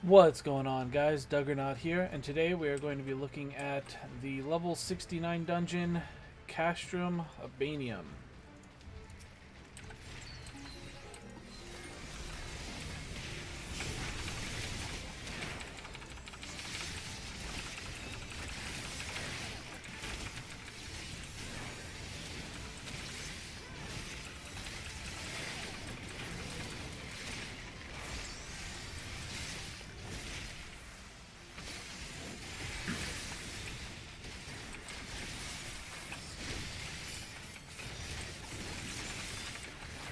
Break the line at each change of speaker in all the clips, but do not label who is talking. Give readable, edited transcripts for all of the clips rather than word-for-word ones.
What's going on, guys? Duggernaut here, and today we are going to be looking at the level 69 dungeon, Castrum Abania.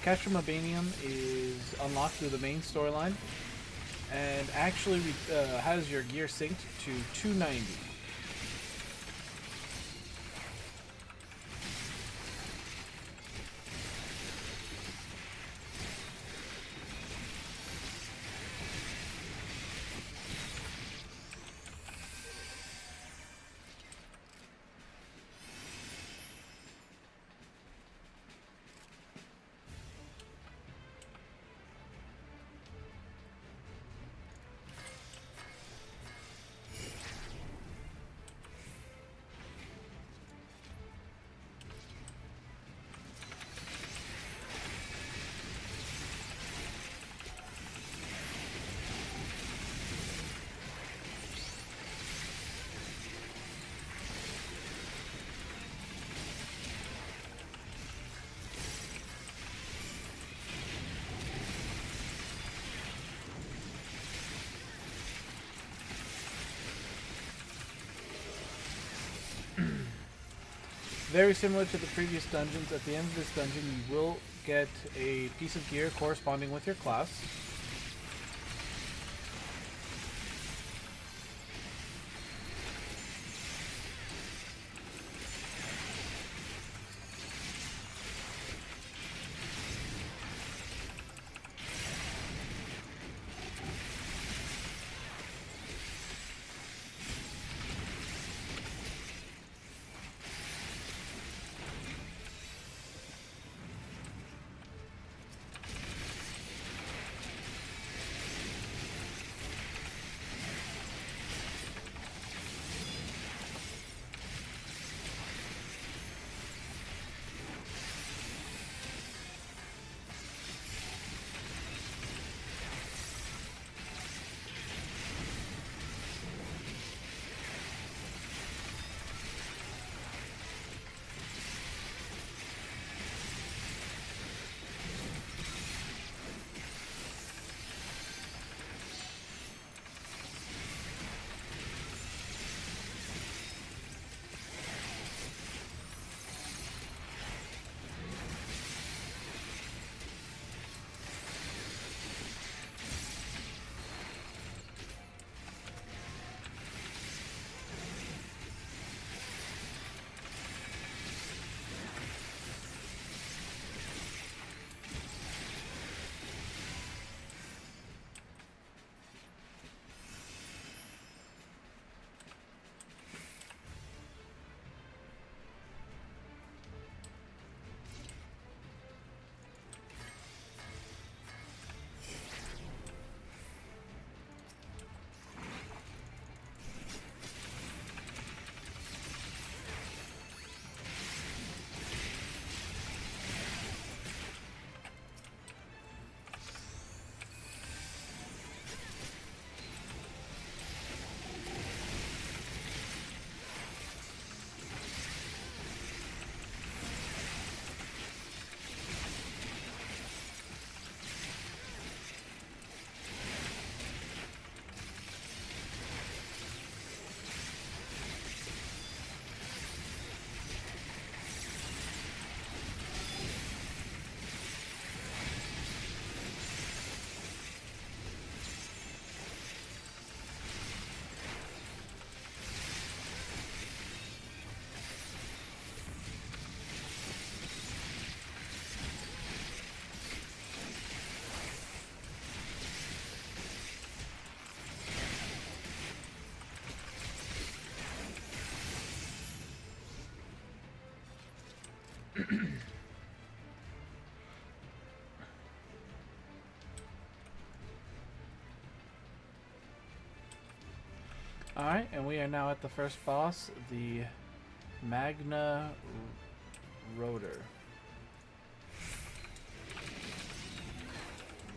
Castrum Abania is unlocked through the main storyline, and actually has your gear synced to 290. Very similar to the previous dungeons, at the end of this dungeon you will get a piece of gear corresponding with your class. Alright, and we are now at the first boss, the Magna Rotor.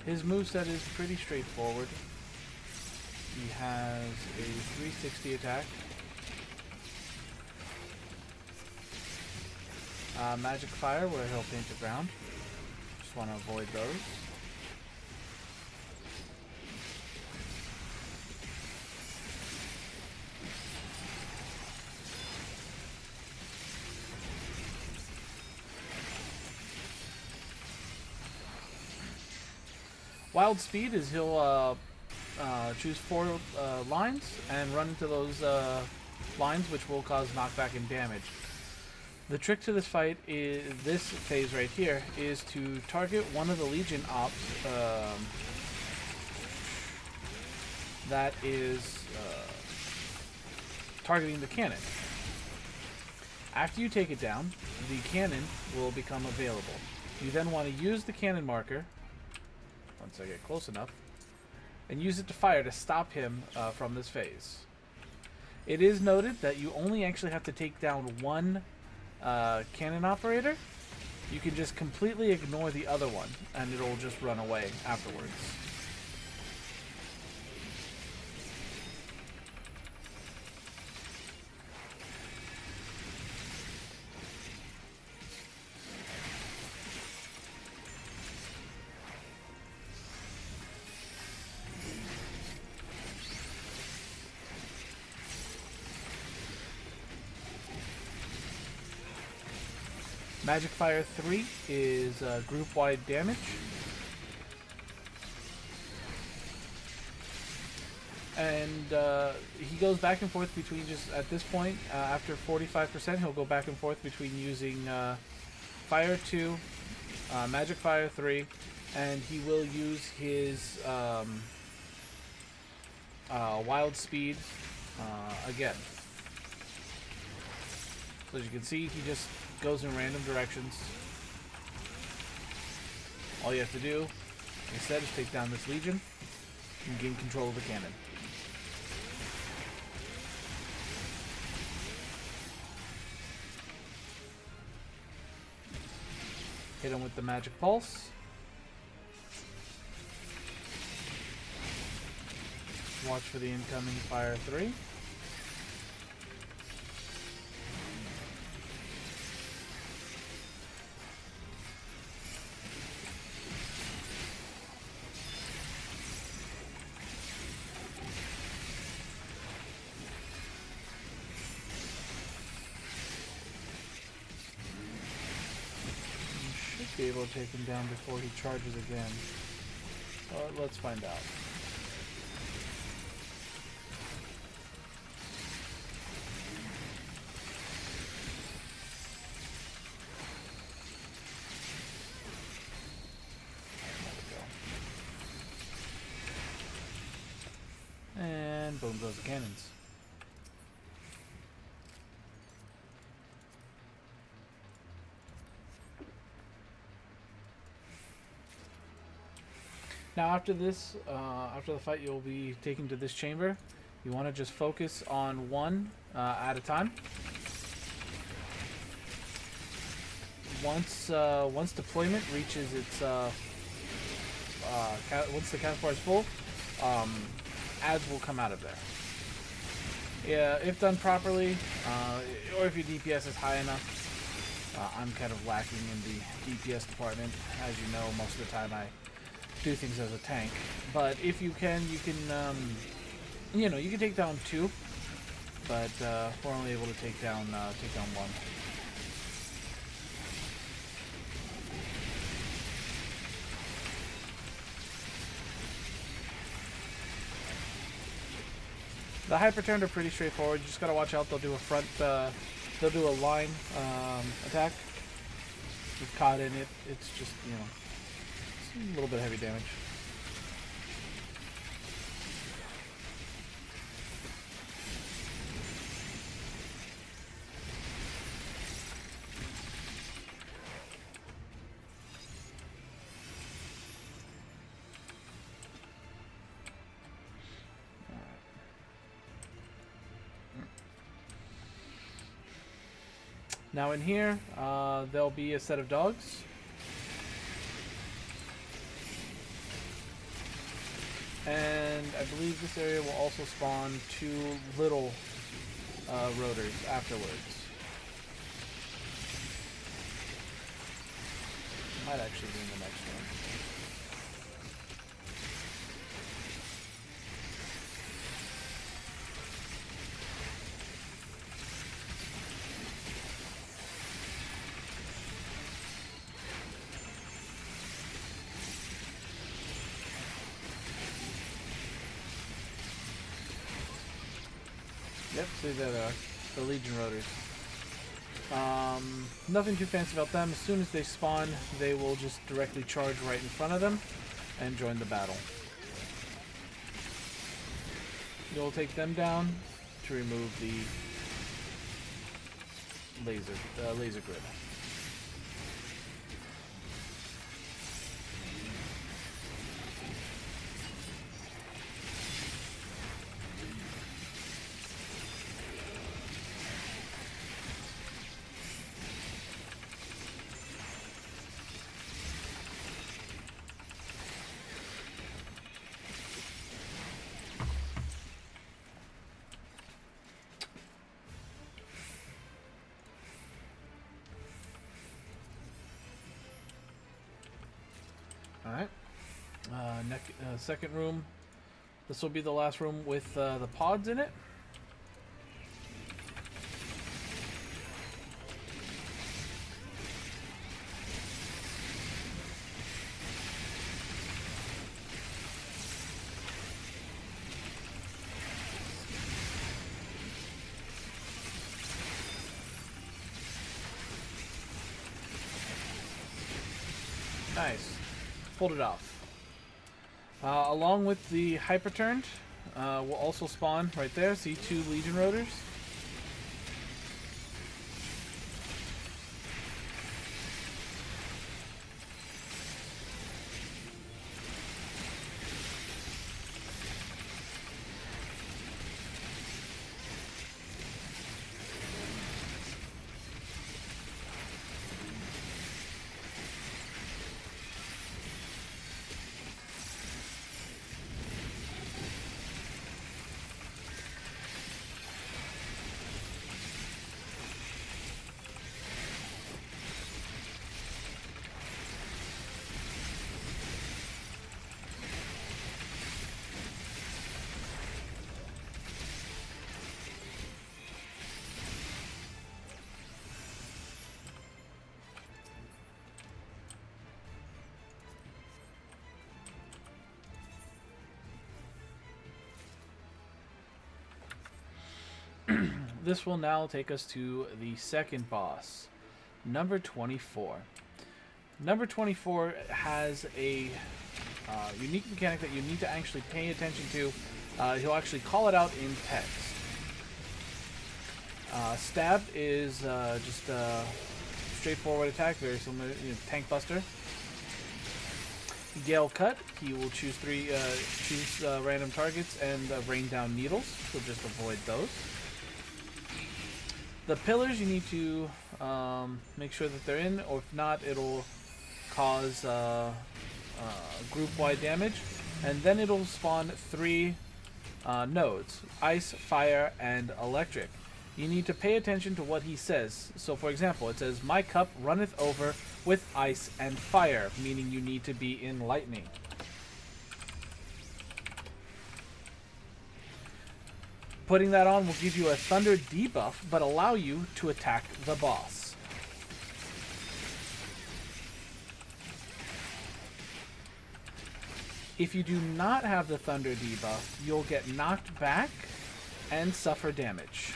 His moveset is pretty straightforward. He has a 360 attack. Magic Fire, where he'll paint the ground. Just want to avoid those. Wild Speed is he'll choose 4 lines and run into those lines, which will cause knockback and damage. The trick to this fight is this phase right here is to target one of the Legion ops that is targeting the cannon. After you take it down, the cannon will become available. You then want to use the cannon marker, once I get close enough, and use it to fire to stop him from this phase. It is noted that you only actually have to take down one cannon operator. You can just completely ignore the other one, and it'll just run away afterwards. Magic Fire 3 is group-wide damage. And he goes back and forth between just, at this point, after 45%, he'll go back and forth between using Fire 2, Magic Fire 3, and he will use his Wild Speed again. So as you can see, he just goes in random directions. All you have to do instead is take down this Legion and gain control of the cannon. Hit him with the Magic Pulse. Watch for the incoming Fire 3. Be able to take him down before he charges again. Let's find out. There we go. And boom goes the cannons. Now after this, after the fight, you'll be taken to this chamber. You want to just focus on one at a time. Once deployment reaches its, once the cast bar is full, ads will come out of there. Yeah, if done properly, or if your DPS is high enough. I'm kind of lacking in the DPS department. As you know, most of the time I do things as a tank, but if you can, you can, you know, you can take down 2, but we're only able to take down 1. The hyper turns are pretty straightforward. You just gotta watch out. They'll do a front, they'll do a line attack. If you're caught in it, it's just, you know, a little bit of heavy damage. Now in here, there'll be a set of dogs. And I believe this area will also spawn 2 little rotors afterwards. Might actually be in the next one. Yep, see that the Legion rotors. Nothing too fancy about them. As soon as they spawn, they will just directly charge right in front of them and join the battle. You'll take them down to remove the laser grid. Alright. Second room. This will be the last room with the pods in it. Nice. Pulled it off. Along with the hyperturned, will also spawn right there. See 2 Legion rotors. This will now take us to the second boss, number 24. Number 24 has a unique mechanic that you need to actually pay attention to. He'll actually call it out in text. Stab is just a straightforward attack, very similar to Tank Buster. Gale Cut, he will choose random targets and rain down needles, so just avoid those. The pillars, you need to make sure that they're in, or if not, it'll cause group-wide damage. And then it'll spawn 3 nodes, ice, fire, and electric. You need to pay attention to what he says. So for example, it says, "My cup runneth over with ice and fire," meaning you need to be in lightning. Putting that on will give you a thunder debuff, but allow you to attack the boss. If you do not have the thunder debuff, you'll get knocked back and suffer damage.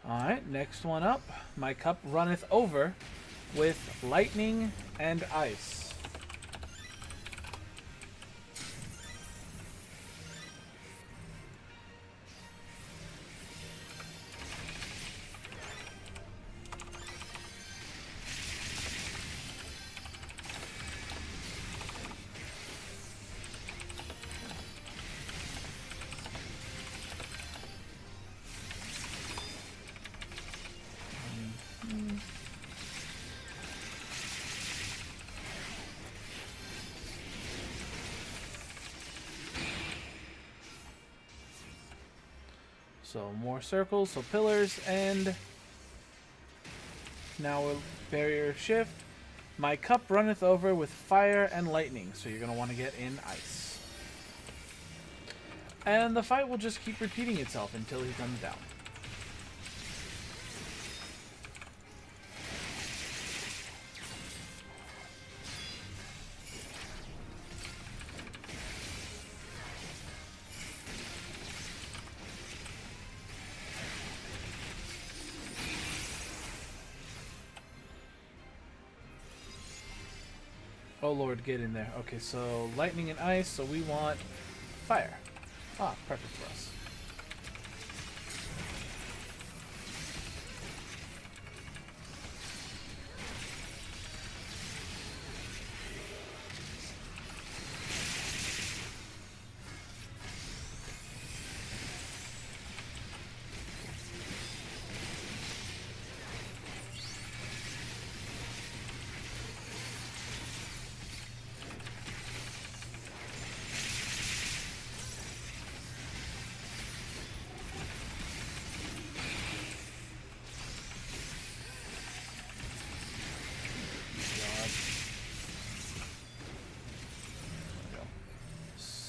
Alright, next one up. My cup runneth over with lightning and ice. So more circles, so pillars, and now a barrier shift. My cup runneth over with fire and lightning, so you're going to want to get in ice. And the fight will just keep repeating itself until he comes down. Oh lord, get in there. Okay, so lightning and ice, so we want fire. Ah, perfect for us.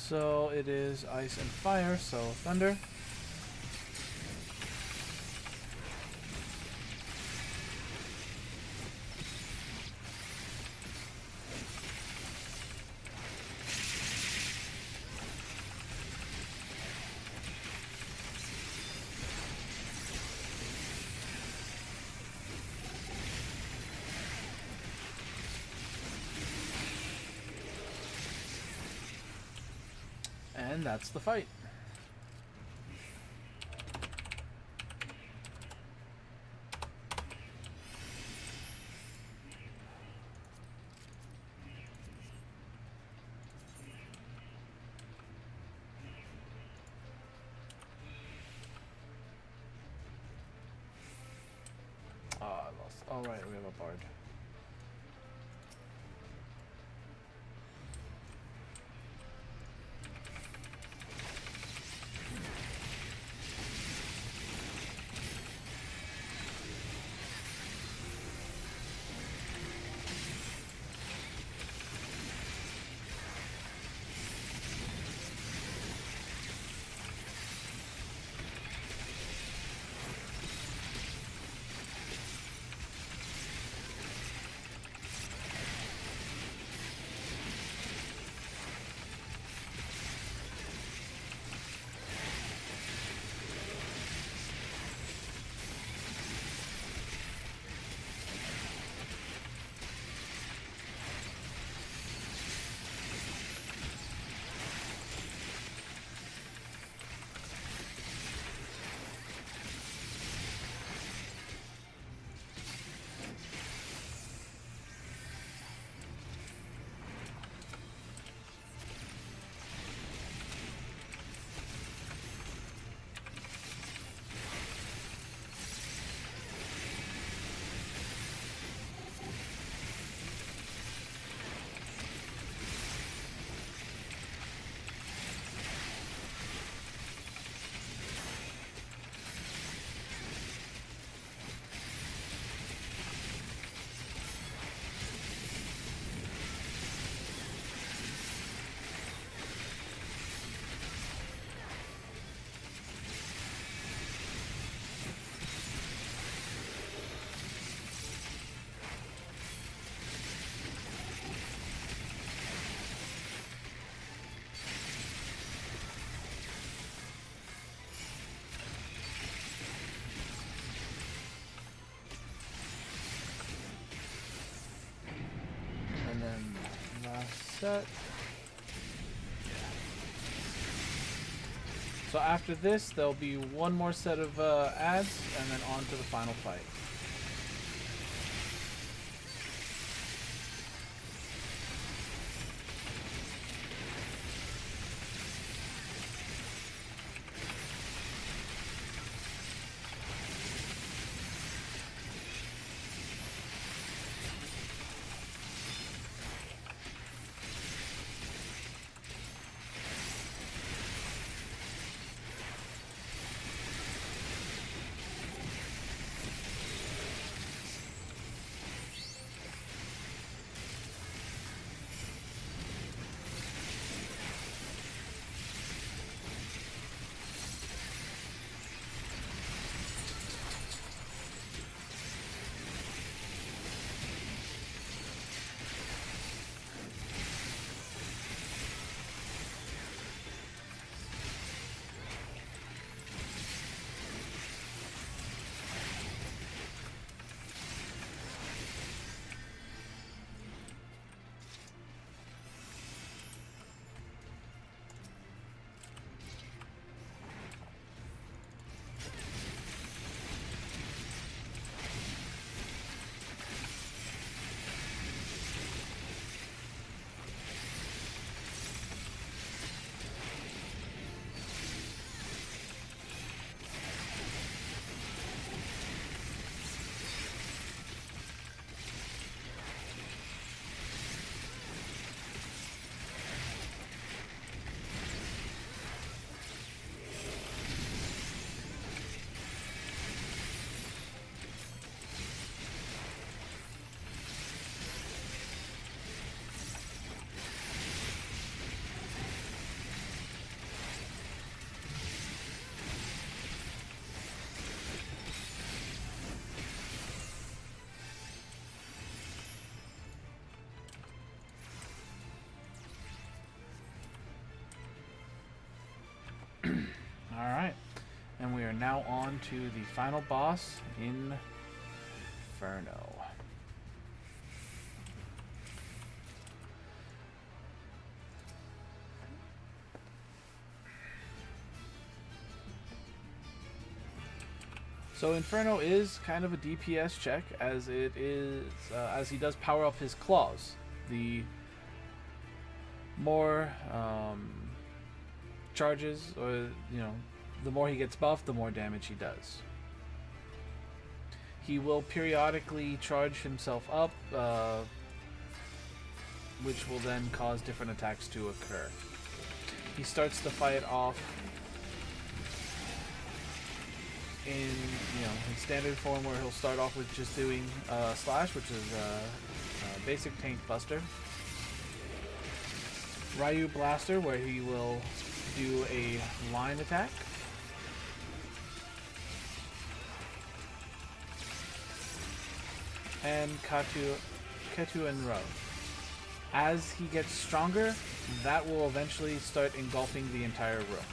So it is ice and fire, so thunder. And that's the fight. Oh, I lost. All right, we have a bard. Set. So after this, there'll be one more set of ads, and then on to the final fight. are now on to the final boss, Inferno. So Inferno is kind of a DPS check, as it is as he does power up his claws. The more charges, or the more he gets buffed, the more damage he does. He will periodically charge himself up, which will then cause different attacks to occur. He starts the fight off in standard form, where he'll start off with just doing slash, which is basic tank buster. Ryu blaster, where he will do a line attack. And Ketu and Ro. As he gets stronger, that will eventually start engulfing the entire room.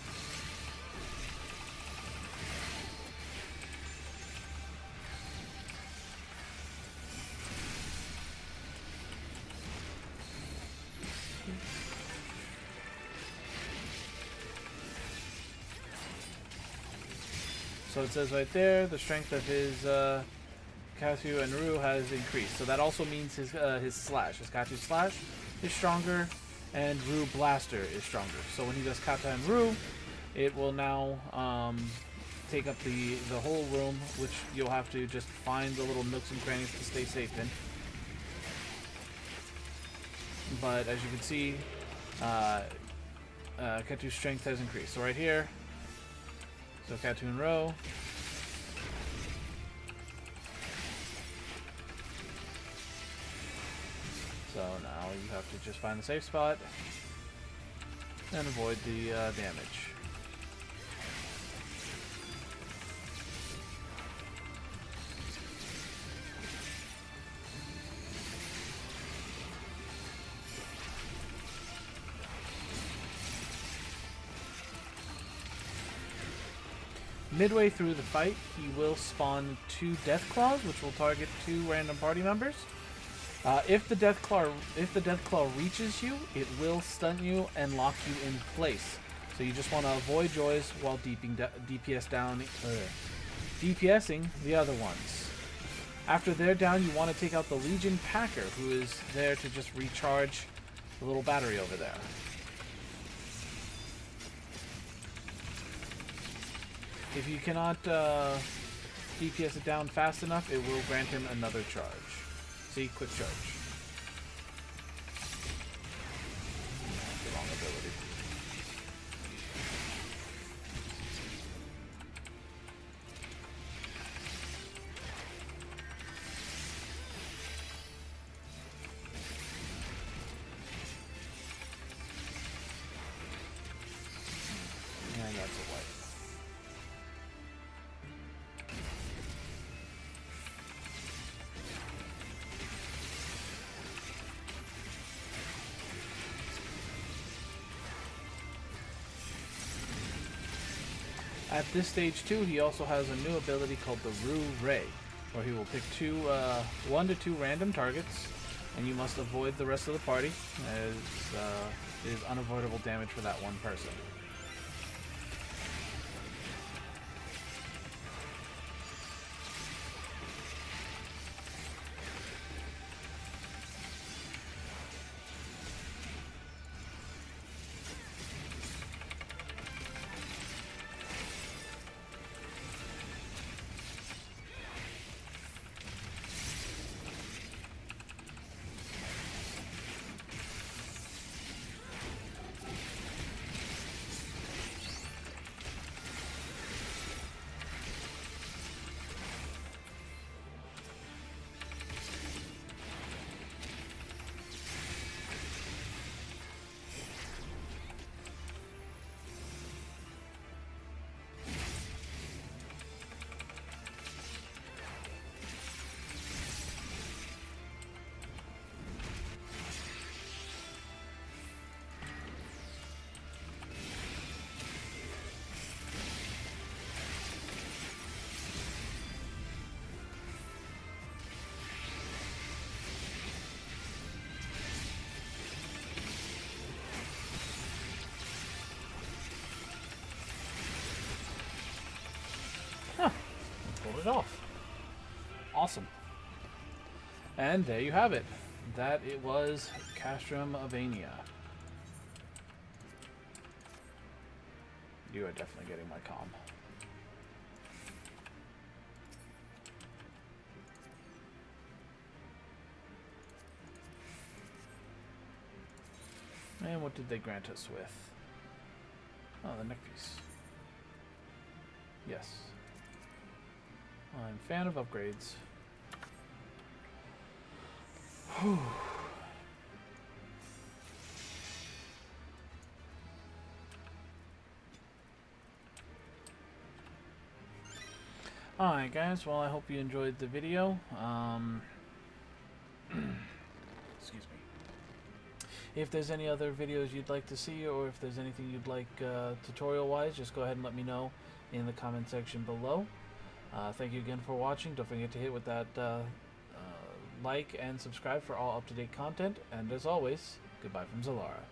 So it says right there, the strength of his Katu and Ru has increased. So that also means his slash. His Katu slash is stronger, and Ru blaster is stronger. So when he does Kata and Ru, it will now take up the whole room, which you'll have to just find the little nooks and crannies to stay safe in. But as you can see, Ketu's strength has increased. So right here, so Katu and Ro. So now you have to just find the safe spot and avoid the damage. Midway through the fight, he will spawn 2 Death Claws, which will target 2 random party members. If the Death Claw reaches you, it will stun you and lock you in place. So you just want to avoid joys while DPSing the other ones. After they're down, you want to take out the Legion Packer, who is there to just recharge the little battery over there. If you cannot DPS it down fast enough, it will grant him another charge. See, quick charge. The wrong ability. And that's a wipe. At this stage too, he also has a new ability called the Ru Ray, where he will pick 1 to 2 random targets, and you must avoid the rest of the party, as it is unavoidable damage for that one person. it off. Awesome. And there you have it. That it was Castrum Abania. You are definitely getting my comm. And what did they grant us with? Oh, the neck piece. Yes. I'm a fan of upgrades. Whew. Alright guys, well I hope you enjoyed the video. Excuse me. If there's any other videos you'd like to see, or if there's anything you'd like tutorial-wise, just go ahead and let me know in the comment section below. Thank you again for watching. Don't forget to hit with that like and subscribe for all up-to-date content. And as always, goodbye from Zalara.